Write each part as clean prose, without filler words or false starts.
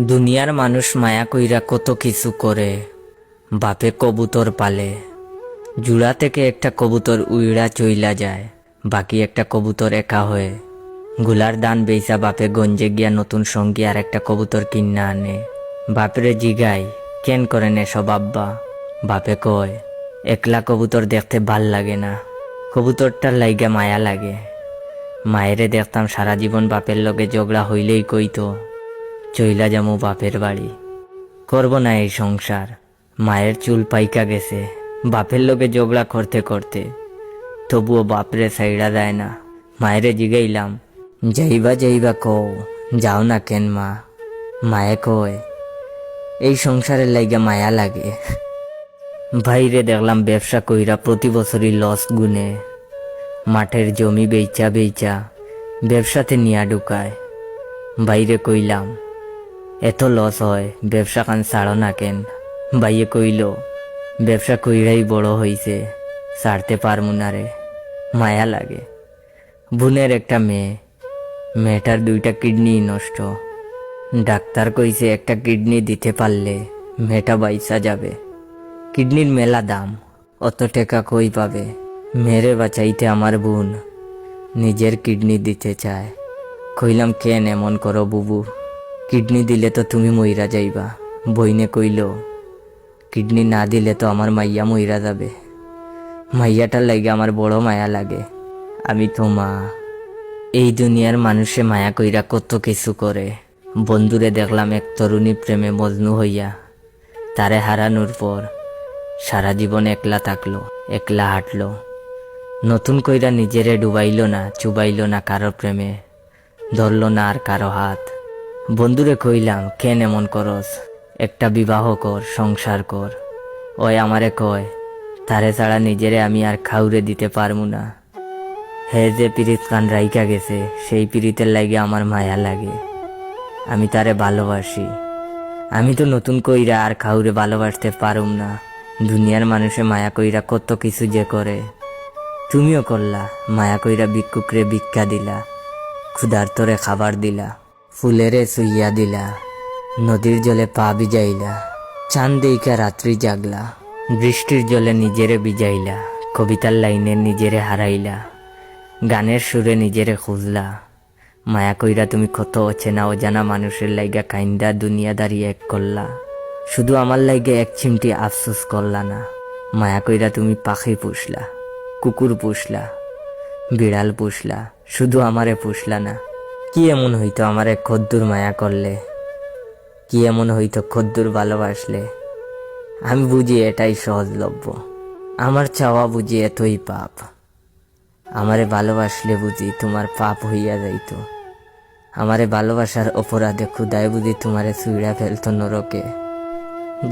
দুনিয়ার মানুষ মায়া কইরা কত কিছু করে। বাপে কবুতর পালে, জুড়া থেকে একটা কবুতর উইড়া চইলা যায়, বাকি একটা কবুতর একা হয়ে। গুলার দান বেইসা বাপে গঞ্জে গিয়া নতুন সঙ্গী আর একটা কবুতর কিন্না আনে। বাপরে জিগাই কেন করেন এসব আব্বা? বাপে কয় একলা কবুতর দেখতে ভাল লাগে না, কবুতরটার লাইগা মায়া লাগে। মায়েরে দেখতাম সারা জীবন বাপের লগে ঝগড়া হইলেই কইতো চইলা যামু বাপের বাড়ি, করব না এই সংসার। মায়ের চুল পাইকা গেছে বাপের লগে ঝগড়া করতে করতে, তবুও বাপরে সাইড়া দেয় না। মায়েরে জিগাইলাম যাইবা যাইবা কও, যাও না কেন মা? মায়ে কয় এই সংসারের লাইগা মায়া লাগে। ভাইরে দেখলাম ব্যবসা কইরা প্রতি বছরই লস গুনে, মাঠের জমি বেচা বেচা ব্যবসাতে নিয়া ঢুকায়। বাইরে কইলাম এত লস হয়, ব্যবসা কান ছাড়ো না কেন? বাইয়ে কইল ব্যবসা কইরাই বড় হইছে, ছাড়তে পারমু না রে, মায়া লাগে। বোনের একটা মেয়ে, মেয়েটার 2টা কিডনি নষ্ট। ডাক্তার কইছে একটা কিডনি দিতে পারলে মেয়েটা বাইসা যাবে। কিডনির মেলা দাম, অত টাকা কই পাবে? মেরে বাঁচাইতে আমার বোন নিজের কিডনি দিতে চায়। কইলাম কেন এমন করো বুবু, কিডনি দিলে তো তুমি মইরা যাইবা। বইনে কইল কিডনি না দিলে তো আমার মাইয়া মইরা যাবে। মাইয়াটার লাগে আমার বড় মায়া লাগে। আমি তো মা। এই দুনিয়ার মানুষে মায়া কইরা কত কিছু করে। বন্ধুরে দেখলাম এক তরুণী প্রেমে মজনু হইয়া, তারে হারানোর পর সারা জীবন একলা থাকলো, একলা হাঁটলো। নতুন কইরা নিজেরে ডুবাইল না, চুবাইল না কারো প্রেমে, ধরল না আর কারো হাত। বন্ধুরে কইলাম কেন এমন করস, একটা বিবাহ কর, সংসার কর। ওই আমারে কয় তারে ছাড়া নিজেরে আমি আর খাউরে দিতে পারমু না। হে যে পিরিত কান রাইকা গেছে, সেই পিরিতের লাগে আমার মায়া লাগে। আমি তারে ভালোবাসি। আমি তো নতুন কইরা আর খাউরে ভালোবাসতে পারুম না। দুনিয়ার মানুষে মায়া কইরা কত কিছু যে করে। তুমিও করলা, মায়া কইরা ভিক্ষুকরে ভিক্ষা দিলা, ক্ষুধার্তরে খাবার দিলা, ফুলেরে সুইয়া দিলা, নদীর জলে পা ভিজাইলা, চাঁদ দেইকা রাত্রি জাগলা, বৃষ্টির জলে নিজেরে ভিজাইলা, কবিতার লাইনে নিজেরে হারাইলা, গানের সুরে নিজেরে খুঁজলা। মায়া কইরা তুমি কত অচেনা অজানা মানুষের লাইগা কাইন্দা দুনিয়াদারি এক করলা। শুধু আমার লাইগে এক চিমটি আফসোস করলা না। মায়া কইরা তুমি পাখি পুষলা, কুকুর পুষলা, বিড়াল পুষলা, শুধু আমারে পুষলা না। কি এমন হইতো আমারে খদ্দুর মায়া করলে? কি এমন হইতো খদ্দুর ভালোবাসলে? আমি বুঝি এটাই সহজলভ্য, আমার চাওয়া বুঝি এতই পাপ। আমারে ভালোবাসলে বুঝি তোমার পাপ হইয়া যাইতো। আমারে ভালোবাসার অপরাধে ক্ষুদায় বুঝি তোমারে ছুঁড়া ফেলতো নরকে।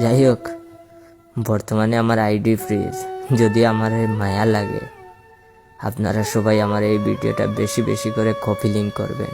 যাই হোক, বর্তমানে আমার আইডি ফ্রিজ। যদি আমার মায়া লাগে, আপনারা সবাই আমার এই ভিডিওটা বেশি বেশি করে কপি লিঙ্ক করবেন।